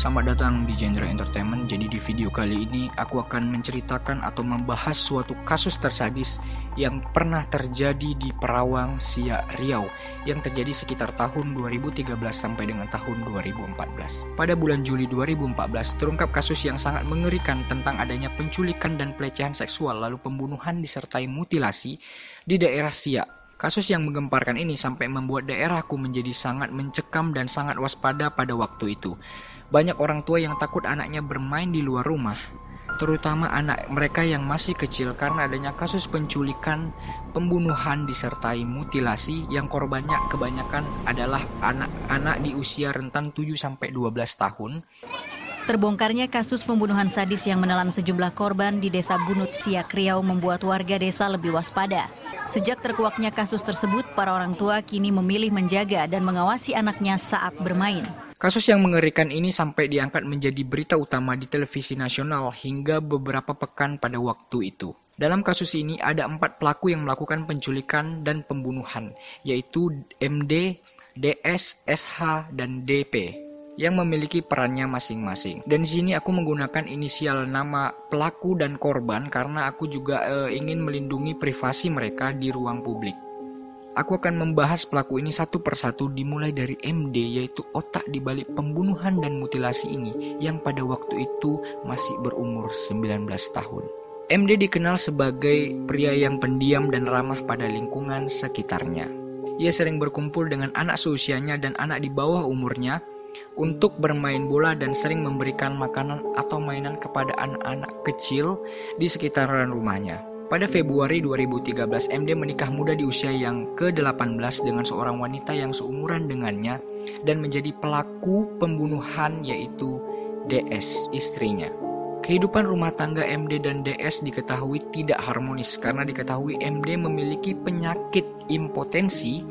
Selamat datang di Genre Entertainment. Jadi di video kali ini aku akan menceritakan atau membahas suatu kasus tersadis yang pernah terjadi di Perawang, Siak, Riau yang terjadi sekitar tahun 2013 sampai dengan tahun 2014. Pada bulan Juli 2014 terungkap kasus yang sangat mengerikan tentang adanya penculikan dan pelecehan seksual lalu pembunuhan disertai mutilasi di daerah Siak. Kasus yang menggemparkan ini sampai membuat daerahku menjadi sangat mencekam dan sangat waspada pada waktu itu. Banyak orang tua yang takut anaknya bermain di luar rumah, terutama anak mereka yang masih kecil karena adanya kasus penculikan, pembunuhan disertai mutilasi yang korbannya kebanyakan adalah anak-anak di usia rentan 7-12 tahun. Terbongkarnya kasus pembunuhan sadis yang menelan sejumlah korban di Desa Bunut, Siak, Riau membuat warga desa lebih waspada. Sejak terkuaknya kasus tersebut, para orang tua kini memilih menjaga dan mengawasi anaknya saat bermain. Kasus yang mengerikan ini sampai diangkat menjadi berita utama di televisi nasional hingga beberapa pekan pada waktu itu. Dalam kasus ini ada 4 pelaku yang melakukan penculikan dan pembunuhan, yaitu MD, DS, SH, dan DP yang memiliki perannya masing-masing. Dan di sini aku menggunakan inisial nama pelaku dan korban karena aku juga ingin melindungi privasi mereka di ruang publik. Aku akan membahas pelaku ini satu persatu dimulai dari MD, yaitu otak di balik pembunuhan dan mutilasi ini yang pada waktu itu masih berumur 19 tahun. MD dikenal sebagai pria yang pendiam dan ramah pada lingkungan sekitarnya. Ia sering berkumpul dengan anak seusianya dan anak di bawah umurnya untuk bermain bola dan sering memberikan makanan atau mainan kepada anak-anak kecil di sekitaran rumahnya. Pada Februari 2013, MD menikah muda di usia yang ke-18 dengan seorang wanita yang seumuran dengannya dan menjadi pelaku pembunuhan, yaitu DS, istrinya. Kehidupan rumah tangga MD dan DS diketahui tidak harmonis karena diketahui MD memiliki penyakit impotensi.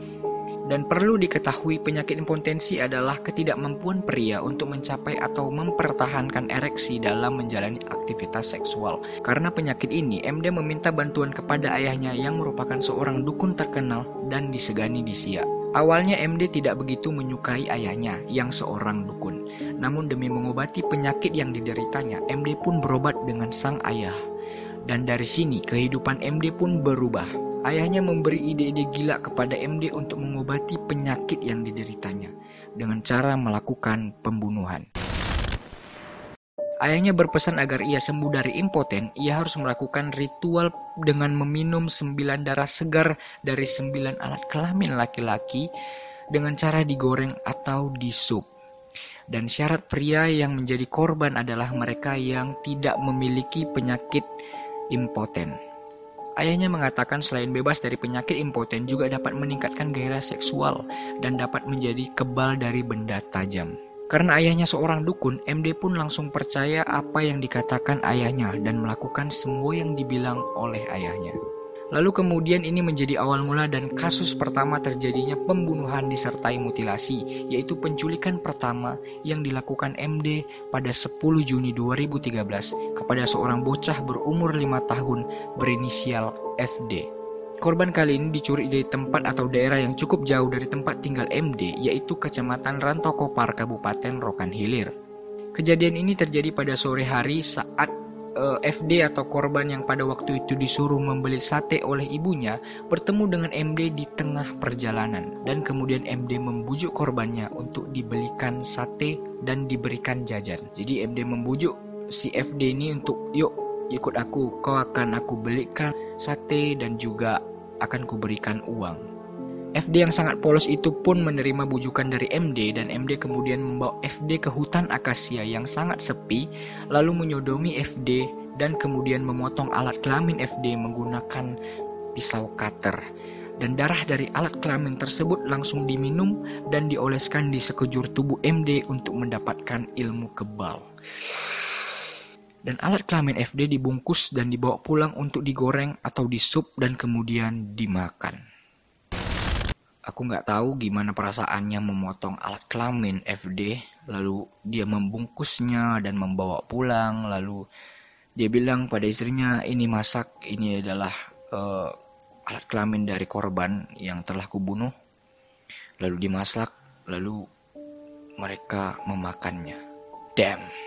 Dan perlu diketahui penyakit impotensi adalah ketidakmampuan pria untuk mencapai atau mempertahankan ereksi dalam menjalani aktivitas seksual. Karena penyakit ini, MD meminta bantuan kepada ayahnya yang merupakan seorang dukun terkenal dan disegani di Siak. Awalnya MD tidak begitu menyukai ayahnya yang seorang dukun. Namun demi mengobati penyakit yang dideritanya, MD pun berobat dengan sang ayah. Dan dari sini kehidupan MD pun berubah. Ayahnya memberi ide-ide gila kepada MD untuk mengobati penyakit yang dideritanya dengan cara melakukan pembunuhan. Ayahnya berpesan agar ia sembuh dari impoten, ia harus melakukan ritual dengan meminum 9 darah segar dari 9 alat kelamin laki-laki dengan cara digoreng atau disup. Dan syarat pria yang menjadi korban adalah mereka yang tidak memiliki penyakit impoten. Ayahnya mengatakan selain bebas dari penyakit impoten juga dapat meningkatkan gairah seksual dan dapat menjadi kebal dari benda tajam. Karena ayahnya seorang dukun, MD pun langsung percaya apa yang dikatakan ayahnya dan melakukan semua yang dibilang oleh ayahnya. Lalu kemudian ini menjadi awal mula dan kasus pertama terjadinya pembunuhan disertai mutilasi, yaitu penculikan pertama yang dilakukan MD pada 10 Juni 2013 kepada seorang bocah berumur 5 tahun berinisial FD. Korban kali ini dicuri dari tempat atau daerah yang cukup jauh dari tempat tinggal MD, yaitu Kecamatan Rantokopar, Kabupaten Rokan Hilir. Kejadian ini terjadi pada sore hari saat FD atau korban yang pada waktu itu disuruh membeli sate oleh ibunya bertemu dengan MD di tengah perjalanan dan kemudian MD membujuk korbannya untuk dibelikan sate dan diberikan jajan. Jadi MD membujuk si FD ini untuk yuk ikut aku, kau akan aku belikan sate dan juga akan kuberikan uang. FD yang sangat polos itu pun menerima bujukan dari MD dan MD kemudian membawa FD ke hutan akasia yang sangat sepi lalu menyodomi FD dan kemudian memotong alat kelamin FD menggunakan pisau cutter. Dan darah dari alat kelamin tersebut langsung diminum dan dioleskan di sekujur tubuh MD untuk mendapatkan ilmu kebal. Dan alat kelamin FD dibungkus dan dibawa pulang untuk digoreng atau disup dan kemudian dimakan. Aku nggak tahu gimana perasaannya memotong alat kelamin FD, lalu dia membungkusnya dan membawa pulang, lalu dia bilang pada istrinya, ini masak, ini adalah alat kelamin dari korban yang telah kubunuh. Lalu dimasak, lalu mereka memakannya. Damn.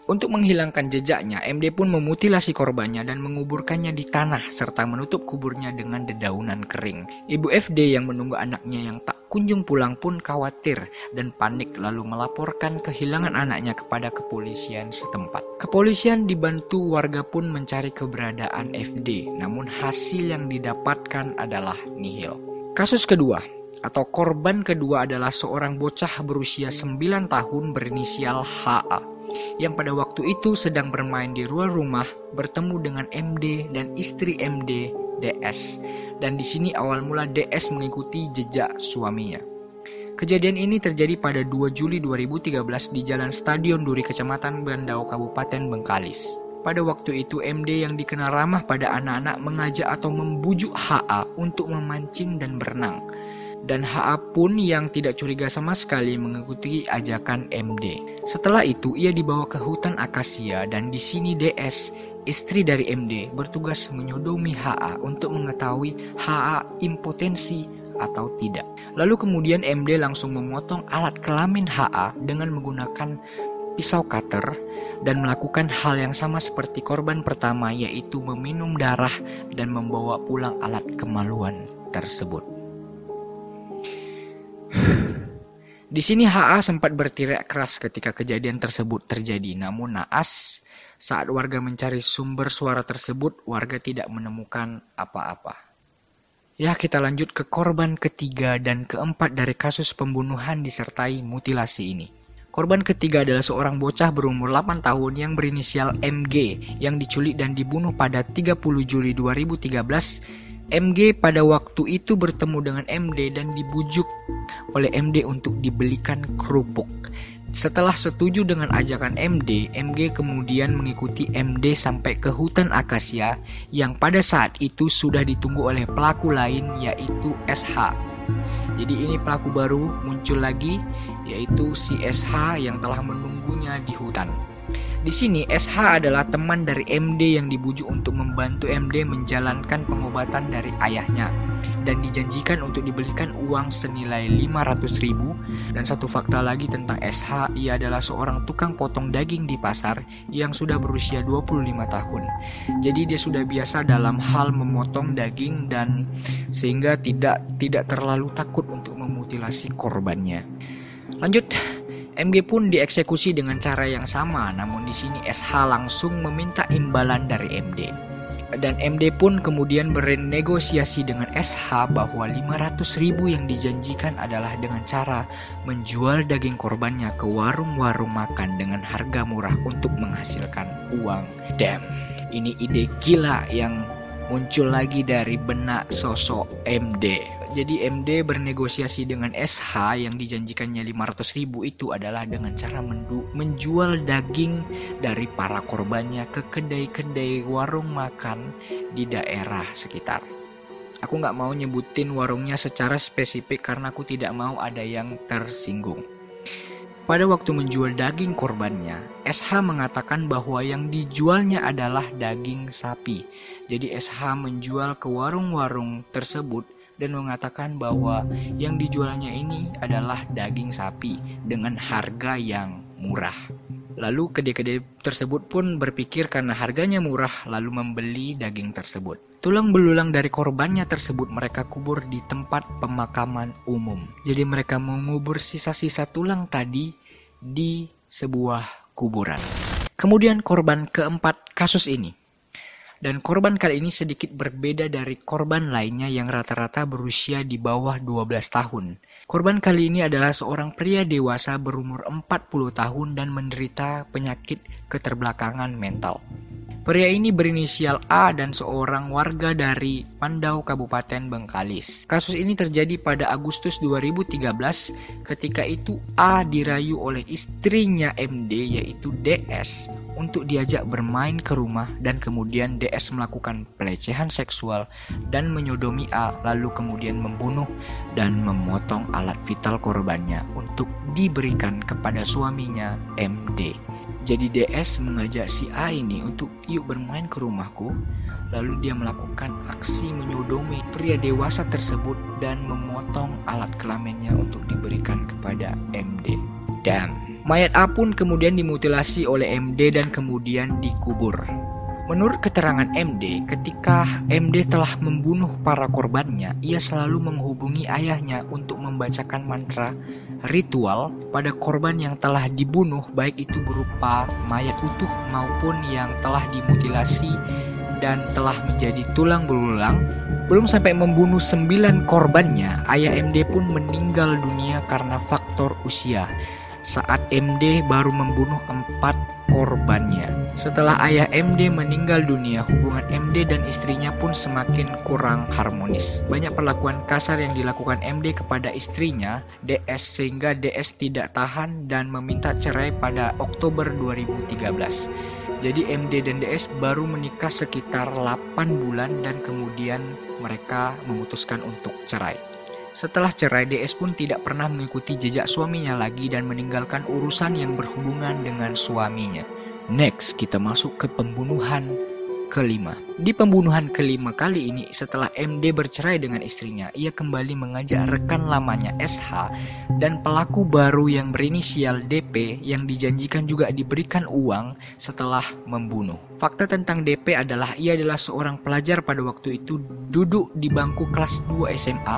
Untuk menghilangkan jejaknya, MD pun memutilasi korbannya dan menguburkannya di tanah serta menutup kuburnya dengan dedaunan kering. Ibu FD yang menunggu anaknya yang tak kunjung pulang pun khawatir dan panik lalu melaporkan kehilangan anaknya kepada kepolisian setempat. Kepolisian dibantu warga pun mencari keberadaan FD, namun hasil yang didapatkan adalah nihil. Kasus kedua atau korban kedua adalah seorang bocah berusia 9 tahun berinisial HA yang pada waktu itu sedang bermain di luar rumah bertemu dengan MD dan istri MD, DS. Dan di sini awal mula DS mengikuti jejak suaminya. Kejadian ini terjadi pada 2 Juli 2013 di Jalan Stadion Duri, Kecamatan Bandau, Kabupaten Bengkalis. Pada waktu itu MD yang dikenal ramah pada anak-anak mengajak atau membujuk HA untuk memancing dan berenang. Dan HA pun yang tidak curiga sama sekali mengikuti ajakan MD. Setelah itu ia dibawa ke hutan akasia dan di sini DS, istri dari MD, bertugas menyodomi HA untuk mengetahui HA impotensi atau tidak. Lalu kemudian MD langsung memotong alat kelamin HA dengan menggunakan pisau cutter dan melakukan hal yang sama seperti korban pertama, yaitu meminum darah dan membawa pulang alat kemaluan tersebut. Di sini HA sempat berteriak keras ketika kejadian tersebut terjadi, namun naas saat warga mencari sumber suara tersebut, warga tidak menemukan apa-apa. Ya, kita lanjut ke korban ketiga dan keempat dari kasus pembunuhan disertai mutilasi ini. Korban ketiga adalah seorang bocah berumur 8 tahun yang berinisial MG yang diculik dan dibunuh pada 30 Juli 2013. MG pada waktu itu bertemu dengan MD dan dibujuk oleh MD untuk dibelikan kerupuk. Setelah setuju dengan ajakan MD, MG kemudian mengikuti MD sampai ke hutan akasia yang pada saat itu sudah ditunggu oleh pelaku lain, yaitu SH. Jadi ini pelaku baru muncul lagi, yaitu si SH yang telah menunggunya di hutan. Di sini SH adalah teman dari MD yang dibujuk untuk membantu MD menjalankan pengobatan dari ayahnya dan dijanjikan untuk dibelikan uang senilai 500.000. Dan satu fakta lagi tentang SH, ia adalah seorang tukang potong daging di pasar yang sudah berusia 25 tahun. Jadi dia sudah biasa dalam hal memotong daging dan sehingga tidak terlalu takut untuk memutilasi korbannya. Lanjut. MG pun dieksekusi dengan cara yang sama, namun di sini SH langsung meminta imbalan dari MD. Dan MD pun kemudian bernegosiasi dengan SH bahwa 500.000 yang dijanjikan adalah dengan cara menjual daging korbannya ke warung-warung makan dengan harga murah untuk menghasilkan uang. Damn, ini ide gila yang muncul lagi dari benak sosok MD. Jadi MD bernegosiasi dengan SH yang dijanjikannya 500.000 itu adalah dengan cara menjual daging dari para korbannya ke kedai-kedai warung makan di daerah sekitar. Aku nggak mau nyebutin warungnya secara spesifik karena aku tidak mau ada yang tersinggung. Pada waktu menjual daging korbannya, SH mengatakan bahwa yang dijualnya adalah daging sapi. Jadi SH menjual ke warung-warung tersebut dan mengatakan bahwa yang dijualnya ini adalah daging sapi dengan harga yang murah. Lalu kedai-kedai tersebut pun berpikir karena harganya murah lalu membeli daging tersebut. Tulang belulang dari korbannya tersebut mereka kubur di tempat pemakaman umum. Jadi mereka mengubur sisa-sisa tulang tadi di sebuah kuburan. Kemudian korban keempat kasus ini. Dan korban kali ini sedikit berbeda dari korban lainnya yang rata-rata berusia di bawah 12 tahun. Korban kali ini adalah seorang pria dewasa berumur 40 tahun dan menderita penyakit keterbelakangan mental. Pria ini berinisial A dan seorang warga dari Bandau, Kabupaten Bengkalis. Kasus ini terjadi pada Agustus 2013. Ketika itu A dirayu oleh istrinya MD yaitu DS untuk diajak bermain ke rumah dan kemudian DS melakukan pelecehan seksual dan menyodomi A lalu kemudian membunuh dan memotong alat vital korbannya untuk diberikan kepada suaminya MD. Jadi DS mengajak si A ini untuk yuk bermain ke rumahku. Lalu dia melakukan aksi menyodomi pria dewasa tersebut dan memotong alat kelaminnya untuk diberikan kepada MD. Dan Mayat A pun kemudian dimutilasi oleh MD dan kemudian dikubur. Menurut keterangan MD, ketika MD telah membunuh para korbannya, ia selalu menghubungi ayahnya untuk membacakan mantra ritual pada korban yang telah dibunuh, baik itu berupa mayat utuh maupun yang telah dimutilasi dan telah menjadi tulang belulang. Belum sampai membunuh 9 korbannya, ayah MD pun meninggal dunia karena faktor usia. Saat MD baru membunuh 4 korbannya. Setelah ayah MD meninggal dunia, hubungan MD dan istrinya pun semakin kurang harmonis. Banyak perlakuan kasar yang dilakukan MD kepada istrinya, DS, sehingga DS tidak tahan dan meminta cerai pada Oktober 2013. Jadi MD dan DS baru menikah sekitar 8 bulan dan kemudian mereka memutuskan untuk cerai. Setelah cerai, DS pun tidak pernah mengikuti jejak suaminya lagi dan meninggalkan urusan yang berhubungan dengan suaminya. Next, kita masuk ke pembunuhan kelima. Di pembunuhan kelima kali ini, setelah MD bercerai dengan istrinya, ia kembali mengajak rekan lamanya SH dan pelaku baru yang berinisial DP yang dijanjikan juga diberikan uang setelah membunuh. Fakta tentang DP adalah ia adalah seorang pelajar pada waktu itu, duduk di bangku kelas 2 SMA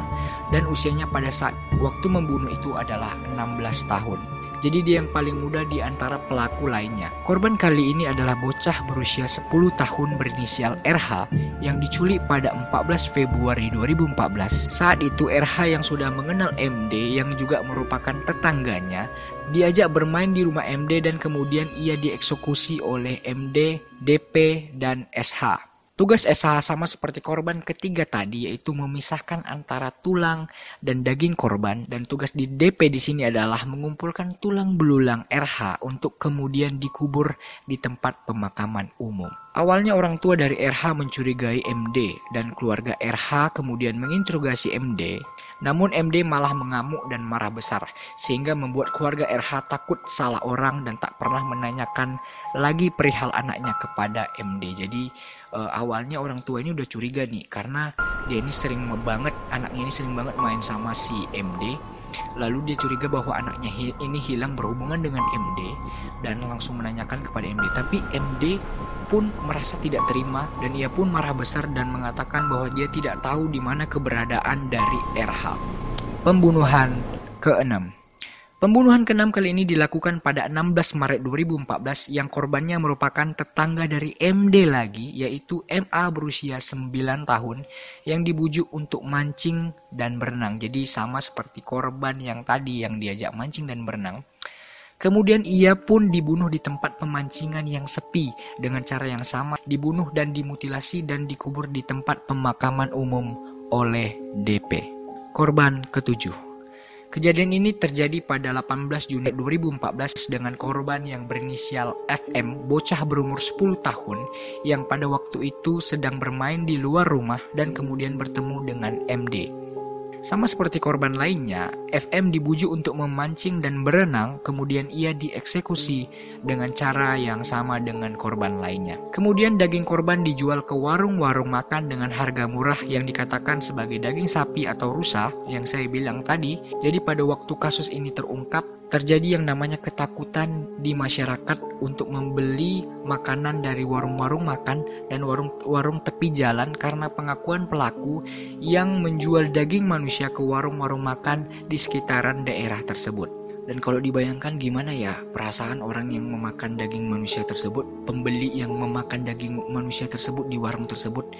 dan usianya pada saat waktu membunuh itu adalah 16 tahun. Jadi dia yang paling muda di antara pelaku lainnya. Korban kali ini adalah bocah berusia 10 tahun berinisial RH yang diculik pada 14 Februari 2014. Saat itu RH yang sudah mengenal MD yang juga merupakan tetangganya diajak bermain di rumah MD dan kemudian ia dieksekusi oleh MD, DP, dan SH. Tugas SH sama seperti korban ketiga tadi, yaitu memisahkan antara tulang dan daging korban, dan tugas di DP di sini adalah mengumpulkan tulang belulang RH untuk kemudian dikubur di tempat pemakaman umum. Awalnya orang tua dari RH mencurigai MD dan keluarga RH kemudian menginterogasi MD. Namun MD malah mengamuk dan marah besar sehingga membuat keluarga RH takut salah orang dan tak pernah menanyakan lagi perihal anaknya kepada MD. Jadi awalnya orang tua ini udah curiga nih karena anaknya ini sering banget main sama si MD. Lalu dia curiga bahwa anaknya ini hilang berhubungan dengan MD dan langsung menanyakan kepada MD. Tapi MD pun merasa tidak terima dan ia pun marah besar dan mengatakan bahwa dia tidak tahu di mana keberadaan dari RH. Pembunuhan ke-6. Pembunuhan ke-6 kali ini dilakukan pada 16 Maret 2014 yang korbannya merupakan tetangga dari MD lagi, yaitu MA berusia 9 tahun yang dibujuk untuk mancing dan berenang. Jadi sama seperti korban yang tadi yang diajak mancing dan berenang. Kemudian ia pun dibunuh di tempat pemancingan yang sepi dengan cara yang sama, dibunuh dan dimutilasi dan dikubur di tempat pemakaman umum oleh DP. Korban ke-7. Kejadian ini terjadi pada 18 Juni 2014 dengan korban yang berinisial FM, bocah berumur 10 tahun yang pada waktu itu sedang bermain di luar rumah dan kemudian bertemu dengan MD. Sama seperti korban lainnya, FM dibujuk untuk memancing dan berenang, kemudian ia dieksekusi dengan cara yang sama dengan korban lainnya. Kemudian daging korban dijual ke warung-warung makan dengan harga murah yang dikatakan sebagai daging sapi atau rusa yang saya bilang tadi. Jadi pada waktu kasus ini terungkap, terjadi yang namanya ketakutan di masyarakat untuk membeli makanan dari warung-warung makan dan warung-warung tepi jalan karena pengakuan pelaku yang menjual daging manusia ke warung-warung makan di sekitaran daerah tersebut. Dan kalau dibayangkan gimana ya perasaan orang yang memakan daging manusia tersebut, pembeli yang memakan daging manusia tersebut di warung tersebut.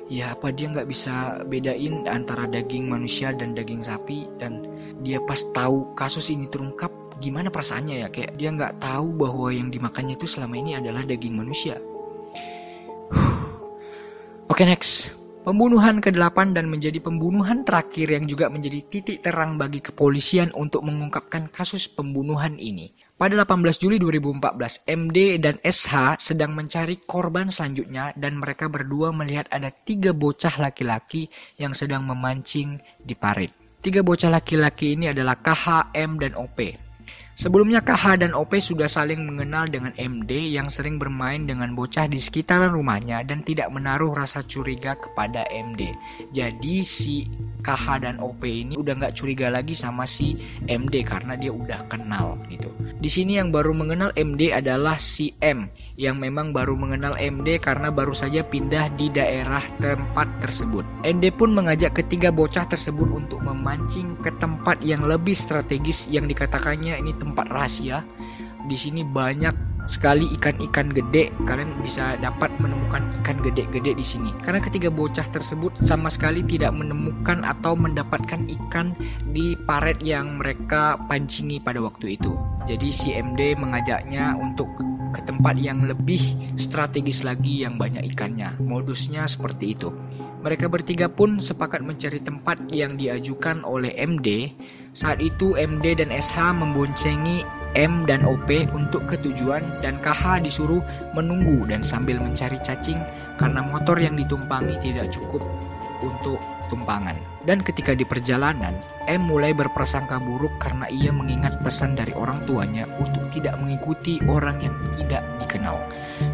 Ya apa dia nggak bisa bedain antara daging manusia dan daging sapi, dan dia pas tahu kasus ini terungkap gimana perasaannya ya, kayak dia nggak tahu bahwa yang dimakannya itu selama ini adalah daging manusia. Oke, next. Pembunuhan ke-8 dan menjadi pembunuhan terakhir yang juga menjadi titik terang bagi kepolisian untuk mengungkapkan kasus pembunuhan ini. Pada 18 Juli 2014, MD dan SH sedang mencari korban selanjutnya dan mereka berdua melihat ada 3 bocah laki-laki yang sedang memancing di parit. 3 bocah laki-laki ini adalah KH, M, dan OP. Sebelumnya KH dan OP sudah saling mengenal dengan MD yang sering bermain dengan bocah di sekitaran rumahnya dan tidak menaruh rasa curiga kepada MD. Jadi si KH dan OP ini udah nggak curiga lagi sama si MD karena dia udah kenal gitu. Di sini yang baru mengenal MD adalah si M, yang memang baru mengenal MD karena baru saja pindah di daerah tempat tersebut. MD pun mengajak ketiga bocah tersebut untuk memancing ke tempat yang lebih strategis yang dikatakannya ini tempat rahasia. Di sini banyak sekali ikan-ikan gede, kalian bisa dapat menemukan ikan gede-gede di sini. Karena ketiga bocah tersebut sama sekali tidak menemukan atau mendapatkan ikan di paret yang mereka pancingi pada waktu itu. Jadi si MD mengajaknya untuk ke tempat yang lebih strategis lagi yang banyak ikannya. Modusnya seperti itu. Mereka bertiga pun sepakat mencari tempat yang diajukan oleh MD. Saat itu MD dan SH memboncengi M dan OP untuk ketujuan dan KH disuruh menunggu dan sambil mencari cacing karena motor yang ditumpangi tidak cukup untuk tumpangan. Dan ketika di perjalanan, M mulai berprasangka buruk karena ia mengingat pesan dari orang tuanya untuk tidak mengikuti orang yang tidak dikenal.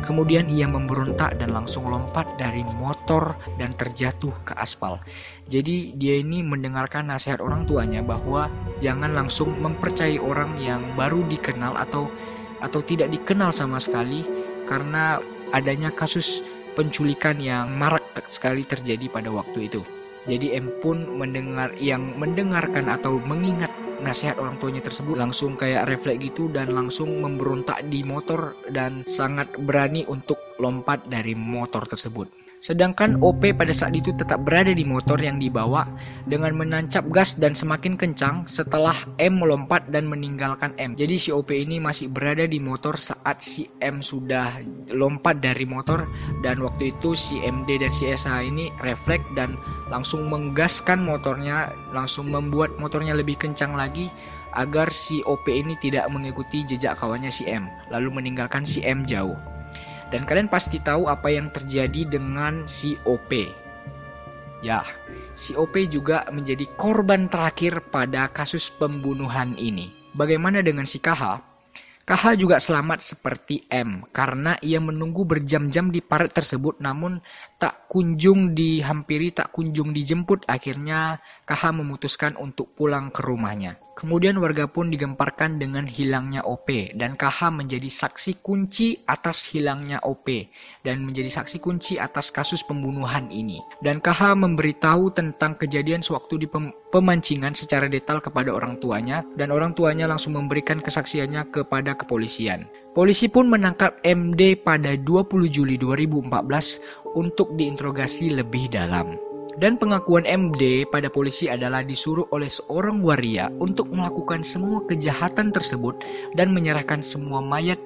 Kemudian ia memberontak dan langsung lompat dari motor dan terjatuh ke aspal. Jadi dia ini mendengarkan nasihat orang tuanya bahwa jangan langsung mempercayai orang yang baru dikenal atau tidak dikenal sama sekali, karena adanya kasus penculikan yang marak sekali terjadi pada waktu itu. Jadi M pun mendengarkan atau mengingat nasihat orang tuanya tersebut langsung kayak refleks gitu dan langsung memberontak di motor dan sangat berani untuk lompat dari motor tersebut. Sedangkan OP pada saat itu tetap berada di motor yang dibawa dengan menancap gas dan semakin kencang setelah M melompat dan meninggalkan M. Jadi si OP ini masih berada di motor saat si M sudah lompat dari motor, dan waktu itu si MD dan si SH ini refleks dan langsung menggaskan motornya, langsung membuat motornya lebih kencang lagi agar si OP ini tidak mengikuti jejak kawannya si M, lalu meninggalkan si M jauh. Dan kalian pasti tahu apa yang terjadi dengan si OP. Ya, si OP juga menjadi korban terakhir pada kasus pembunuhan ini. Bagaimana dengan si KH? KH juga selamat seperti M karena ia menunggu berjam-jam di paret tersebut namun tak kunjung dihampiri, tak kunjung dijemput. Akhirnya KH memutuskan untuk pulang ke rumahnya. Kemudian warga pun digemparkan dengan hilangnya OP dan KH menjadi saksi kunci atas hilangnya OP dan menjadi saksi kunci atas kasus pembunuhan ini. Dan KH memberitahu tentang kejadian sewaktu di pemancingan secara detail kepada orang tuanya, dan orang tuanya langsung memberikan kesaksiannya kepada kepolisian. Polisi pun menangkap MD pada 20 Juli 2014 untuk diinterogasi lebih dalam. Dan pengakuan MD pada polisi adalah disuruh oleh seorang waria untuk melakukan semua kejahatan tersebut dan menyerahkan semua mayat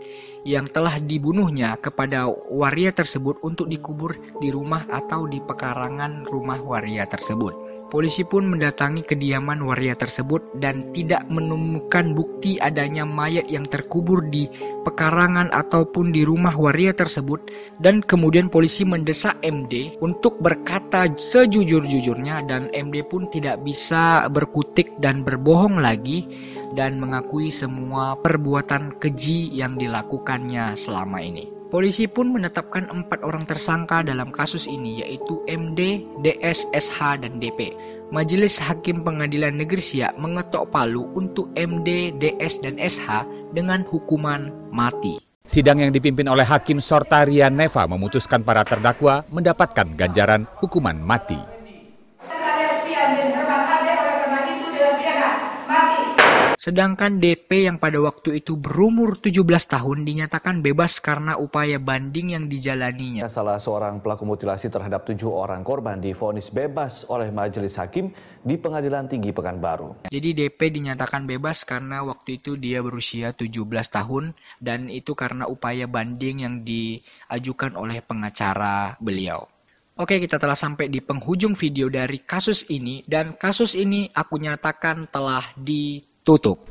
yang telah dibunuhnya kepada waria tersebut untuk dikubur di rumah atau di pekarangan rumah waria tersebut. Polisi pun mendatangi kediaman waria tersebut dan tidak menemukan bukti adanya mayat yang terkubur di pekarangan ataupun di rumah waria tersebut. Dan kemudian polisi mendesak MD untuk berkata sejujur-jujurnya, dan MD pun tidak bisa berkutik dan berbohong lagi dan mengakui semua perbuatan keji yang dilakukannya selama ini. Polisi pun menetapkan 4 orang tersangka dalam kasus ini, yaitu MD, DS, SH, dan DP. Majelis Hakim Pengadilan Negeri Siak mengetok palu untuk MD, DS, dan SH dengan hukuman mati. Sidang yang dipimpin oleh Hakim Sortaria Neva memutuskan para terdakwa mendapatkan ganjaran hukuman mati. Sedangkan DP yang pada waktu itu berumur 17 tahun dinyatakan bebas karena upaya banding yang dijalaninya. Salah seorang pelaku mutilasi terhadap 7 orang korban divonis bebas oleh Majelis Hakim di Pengadilan Tinggi Pekanbaru. Jadi DP dinyatakan bebas karena waktu itu dia berusia 17 tahun dan itu karena upaya banding yang diajukan oleh pengacara beliau. Oke, kita telah sampai di penghujung video dari kasus ini, dan kasus ini aku nyatakan telah ditutup.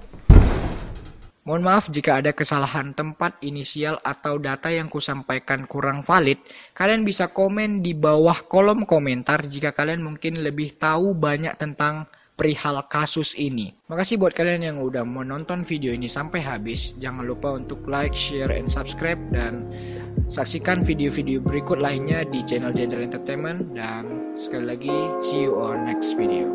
Mohon maaf jika ada kesalahan tempat, inisial, atau data yang kusampaikan kurang valid. Kalian bisa komen di bawah kolom komentar jika kalian mungkin lebih tahu banyak tentang perihal kasus ini. Makasih buat kalian yang udah menonton video ini sampai habis. Jangan lupa untuk like, share, and subscribe. Dan Saksikan video-video berikut lainnya di channel Jenderal Entertainment dan sekali lagi see you on next video.